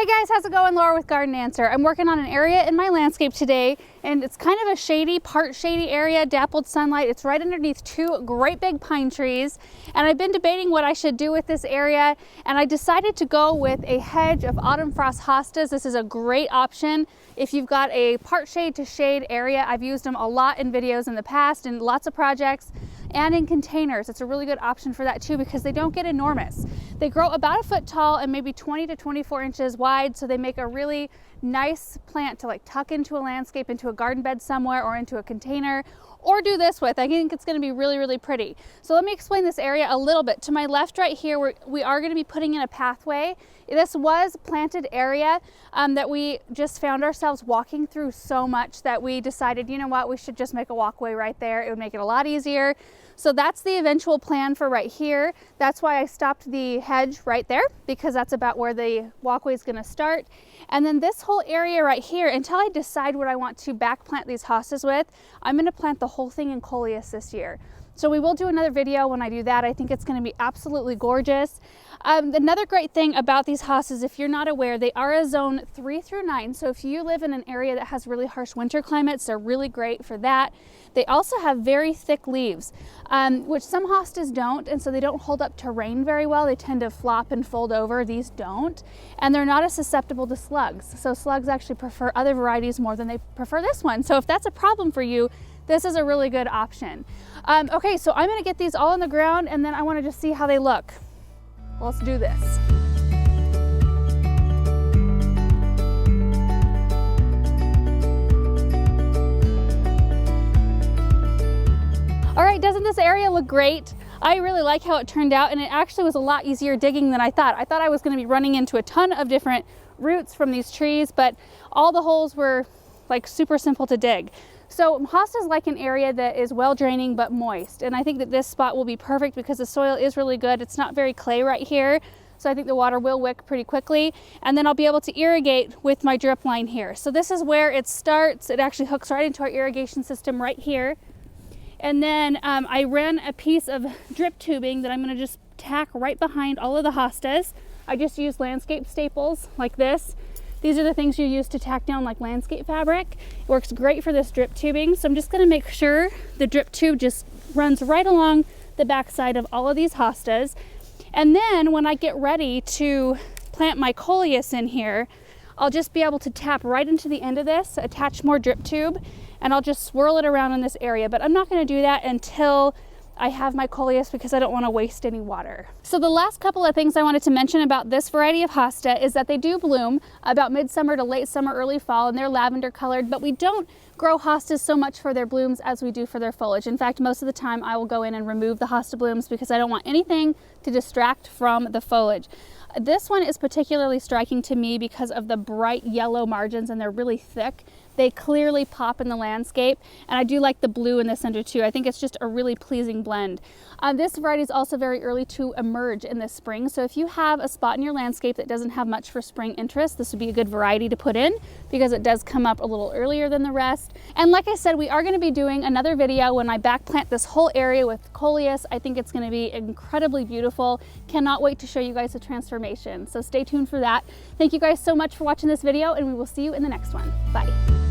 Hey guys, how's it going? Laura with Garden Answer. I'm working on an area in my landscape today, and it's kind of a shady, part shady area, dappled sunlight. It's right underneath two great big pine trees, and I've been debating what I should do with this area, and I decided to go with a hedge of autumn frost hostas. This is a great option if you've got a part shade to shade area. I've used them a lot in videos in the past in lots of projects and in containers. It's a really good option for that too because they don't get enormous. They grow about a foot tall and maybe 20 to 24 inches wide, so they make a really nice plant to like tuck into a landscape, into a garden bed somewhere, or into a container, or do this with. I think it's going to be really, really pretty. So let me explain this area a little bit. To my left right here, we are going to be putting in a pathway. This was planted area that we just found ourselves walking through so much that we decided, you know what, we should just make a walkway right there. It would make it a lot easier. So that's the eventual plan for right here. That's why I stopped the hedge right there, because that's about where the walkway is going to start. And then this whole area right here, until I decide what I want to back plant these hostas with, I'm going to plant the whole thing in coleus this year. So we will do another video when I do that. I think it's going to be absolutely gorgeous. Another great thing about these hostas, if you're not aware, they are a zone 3 through 9. So if you live in an area that has really harsh winter climates, they're really great for that. They also have very thick leaves, which some hostas don't, and so they don't hold up to rain very well. They tend to flop and fold over. These don't, and they're not as susceptible to slugs. So slugs actually prefer other varieties more than they prefer this one. So if that's a problem for you, this is a really good option. Okay, so I'm gonna get these all on the ground, and then I wanna just see how they look. Let's do this. All right, doesn't this area look great? I really like how it turned out, and it actually was a lot easier digging than I thought. I thought I was gonna be running into a ton of different roots from these trees, but all the holes were like super simple to dig. So hostas like an area that is well draining but moist, and I think that this spot will be perfect because the soil is really good. It's not very clay right here, so I think the water will wick pretty quickly, and then I'll be able to irrigate with my drip line here. So this is where it starts. It actually hooks right into our irrigation system right here, and then I ran a piece of drip tubing that I'm going to just tack right behind all of the hostas. I just use landscape staples like this. These are the things you use to tack down like landscape fabric. It works great for this drip tubing. So I'm just gonna make sure the drip tube just runs right along the backside of all of these hostas. And then when I get ready to plant my coleus in here, I'll just be able to tap right into the end of this, attach more drip tube, and I'll just swirl it around in this area. But I'm not gonna do that until I have my coleus because I don't want to waste any water. So the last couple of things I wanted to mention about this variety of hosta is that they do bloom about midsummer to late summer, early fall, and they're lavender colored, but we don't grow hostas so much for their blooms as we do for their foliage. In fact, most of the time I will go in and remove the hosta blooms because I don't want anything to distract from the foliage. This one is particularly striking to me because of the bright yellow margins, and they're really thick. They clearly pop in the landscape, and I do like the blue in this under too. I think it's just a really pleasing blend. This variety is also very early to emerge in the spring, so if you have a spot in your landscape that doesn't have much for spring interest, this would be a good variety to put in because it does come up a little earlier than the rest. And like I said, we are going to be doing another video when I back plant this whole area with coleus. I think it's going to be incredibly beautiful. Cannot wait to show you guys the transformation, so stay tuned for that. Thank you guys so much for watching this video, and we will see you in the next one. Bye.